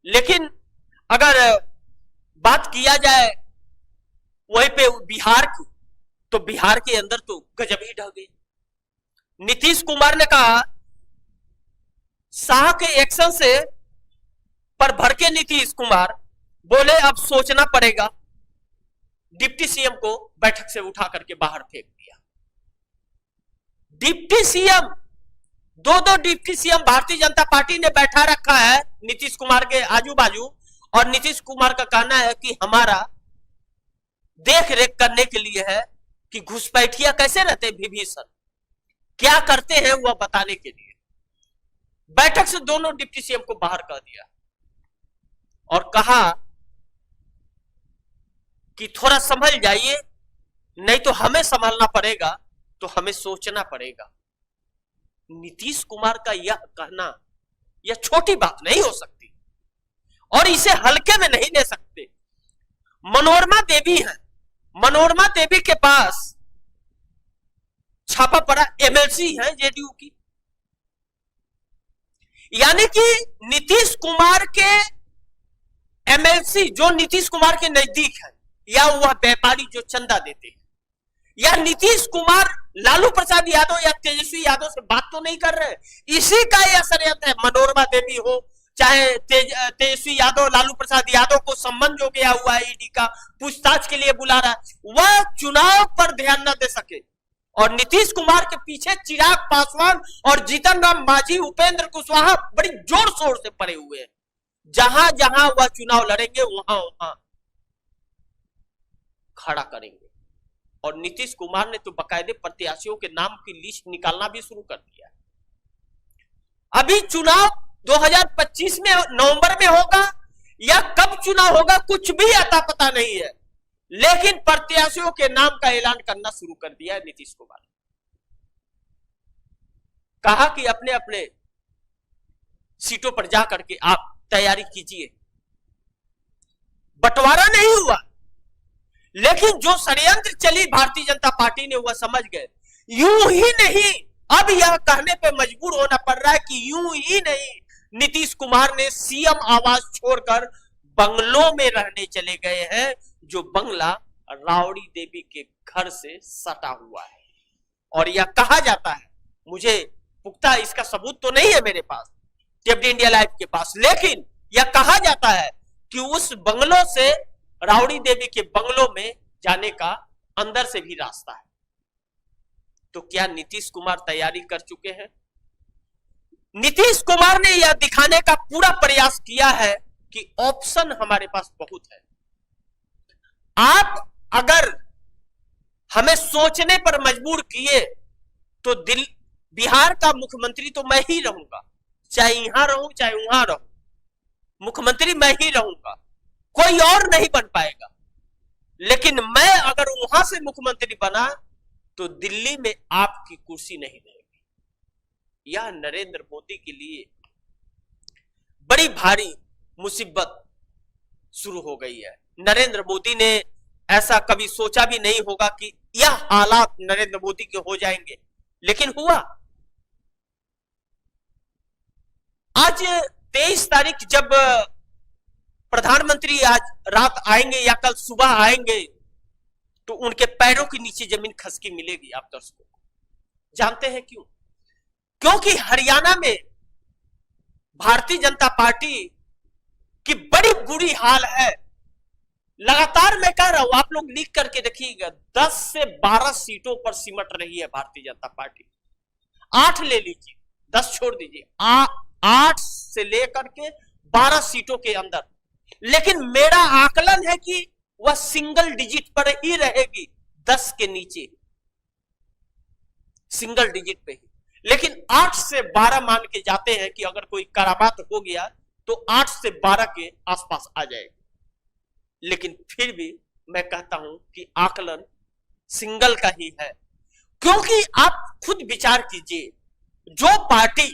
लेकिन अगर बात किया जाए वहीं पे बिहार की, तो बिहार के अंदर तो गजब ही ढह गई। नीतीश कुमार ने कहा शाह के एक्शन से पर भड़के नीतीश कुमार बोले अब सोचना पड़ेगा, डिप्टी सीएम को बैठक से उठा करके बाहर फेंक दिया। डिप्टी सीएम, दो deputy CM Bharatiya Janata party ने बैठा रखा है नीतीश कुमार के आजू बाजू, और नीतीश कुमार का कहना है कि हमारा देख रेख करने के लिए है कि घुसपैठिया कैसे रहते विभीषण, क्या करते हैं वह बताने के लिए। बैठक से दोनों डिप्टी सीएम को बाहर कर दिया और कहा कि थोड़ा संभल जाइए, नहीं तो हमें संभालना पड़ेगा, तो हमें सोचना पड़ेगा। नीतीश कुमार का यह कहना यह छोटी बात नहीं हो सकती और इसे हल्के में नहीं ले सकते। मनोरमा देवी है, मनोरमा देवी के पास छापा पड़ा एमएलसी है जेडीयू की, यानी कि नीतीश कुमार के एमएलसी जो नीतीश कुमार के नजदीक है, या वह व्यापारी जो चंदा देते हैं, या नीतीश कुमार लालू प्रसाद यादव या तेजस्वी यादव से बात तो नहीं कर रहे, इसी का यह षड्यंत्र है। मनोरमा देवी हो चाहे तेजस्वी यादव, लालू प्रसाद यादव को संबंध जो गया हुआ है ईडी का, पूछताछ के लिए बुला रहा है, वह चुनाव पर ध्यान न दे सके। और नीतीश कुमार के पीछे चिराग पासवान और जीतन राम मांझी, उपेंद्र कुशवाहा बड़ी जोर शोर से पड़े हुए हैं। जहां जहां वह चुनाव लड़ेंगे वहां वहां खड़ा करेंगे। और नीतीश कुमार ने तो बाकायदे प्रत्याशियों के नाम की लिस्ट निकालना भी शुरू कर दिया। अभी चुनाव 2025 में नवंबर में होगा या कब चुनाव होगा कुछ भी अता पता नहीं है, लेकिन प्रत्याशियों के नाम का ऐलान करना शुरू कर दिया है नीतीश कुमार। कहा कि अपने अपने सीटों पर जाकर के आप तैयारी कीजिए। बंटवारा नहीं हुआ, लेकिन जो षड्यंत्र चली भारतीय जनता पार्टी ने वह समझ गए। यूं ही नहीं, अब यह कहने पे मजबूर होना पड़ रहा है कि यूं ही नहीं, नीतीश कुमार ने सीएम आवास छोड़कर बंगलों में रहने चले गए हैं, जो बंगला राबड़ी देवी के घर से सटा हुआ है। और यह कहा जाता है, मुझे पुख्ता इसका सबूत तो नहीं है मेरे पास, टीएफडी इंडिया लाइव के पास, लेकिन यह कहा जाता है कि उस बंगलों से, राबड़ी देवी के बंगलों में जाने का अंदर से भी रास्ता है। तो क्या नीतीश कुमार तैयारी कर चुके हैं? नीतीश कुमार ने यह दिखाने का पूरा प्रयास किया है कि ऑप्शन हमारे पास बहुत है। आप अगर हमें सोचने पर मजबूर किए तो बिहार का मुख्यमंत्री तो मैं ही रहूंगा, चाहे यहां रहूं चाहे वहां रहूं, मुख्यमंत्री मैं ही रहूंगा, कोई और नहीं बन पाएगा। लेकिन मैं अगर वहां से मुख्यमंत्री बना तो दिल्ली में आपकी कुर्सी नहीं रहेगी। यह नरेंद्र मोदी के लिए बड़ी भारी मुसीबत शुरू हो गई है। नरेंद्र मोदी ने ऐसा कभी सोचा भी नहीं होगा कि यह हालात नरेंद्र मोदी के हो जाएंगे, लेकिन हुआ। आज 23 तारीख जब प्रधानमंत्री आज रात आएंगे या कल सुबह आएंगे तो उनके पैरों के नीचे जमीन खसकी मिलेगी आप दर्शकों को। जानते हैं क्यों? क्योंकि हरियाणा में भारतीय जनता पार्टी की बड़ी बुरी हाल है। लगातार मैं कह रहा हूं, आप लोग लिख करके देखिएगा, 10 से 12 सीटों पर सिमट रही है भारतीय जनता पार्टी। 8 ले लीजिए, 10 छोड़ दीजिए, 8 से लेकर के 12 सीटों के अंदर। लेकिन मेरा आकलन है कि वह सिंगल डिजिट पर ही रहेगी, 10 के नीचे, सिंगल डिजिट पे ही। लेकिन 8 से 12 मान के जाते हैं कि अगर कोई करामात हो गया तो 8 से 12 के आसपास आ जाएगी। लेकिन फिर भी मैं कहता हूं कि आकलन सिंगल का ही है, क्योंकि आप खुद विचार कीजिए, जो पार्टी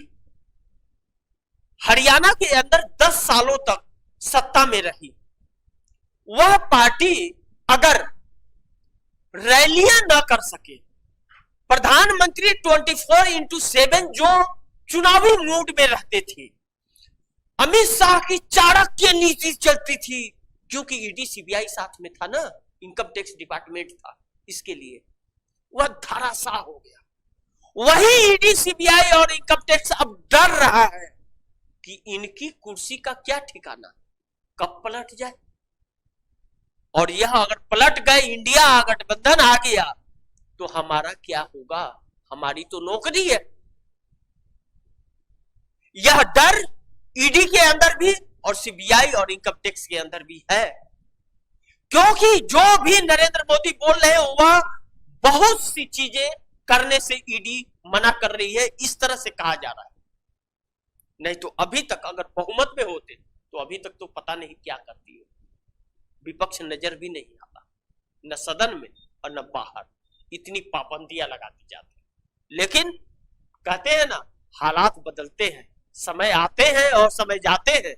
हरियाणा के अंदर 10 सालों तक सत्ता में रही, वह पार्टी अगर रैलियां ना कर सके, प्रधानमंत्री 24/7 जो चुनावी मूड में रहते थे, अमित शाह की चाणक्य नीति चलती थी, क्योंकि ईडी सीबीआई साथ में था ना, इनकम टैक्स डिपार्टमेंट था, इसके लिए वह धराशाह हो गया। वही ईडी सीबीआई और इनकम टैक्स अब डर रहा है कि इनकी कुर्सी का क्या ठिकाना, कब पलट जाए। और यह अगर पलट गए, इंडिया गठबंधन आ गया, तो हमारा क्या होगा? हमारी तो नौकरी है। यह डर ईडी के अंदर भी और सीबीआई और इनकम टैक्स के अंदर भी है, क्योंकि जो भी नरेंद्र मोदी बोल रहे हैं वह बहुत सी चीजें करने से ईडी मना कर रही है, इस तरह से कहा जा रहा है। नहीं तो अभी तक अगर बहुमत में होते तो अभी तक तो पता नहीं क्या करती हो। विपक्ष नजर भी नहीं आता, न सदन में और न बाहर, इतनी पाबंदियां लगा दी जाती। लेकिन कहते हैं ना, हालात बदलते हैं, समय आते हैं और समय जाते हैं।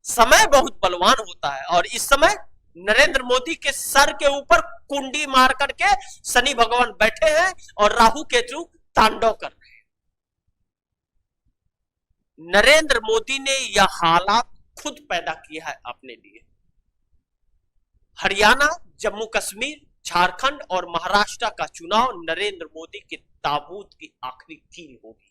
समय बहुत बलवान होता है और इस समय नरेंद्र मोदी के सर के ऊपर कुंडी मार करके शनि भगवान बैठे हैं और राहु केतु तांडव कर रहे हैं। नरेंद्र मोदी ने यह हालात खुद पैदा किया है अपने लिए। हरियाणा, जम्मू कश्मीर, झारखंड और महाराष्ट्र का चुनाव नरेंद्र मोदी के ताबूत की आखिरी कील होगी।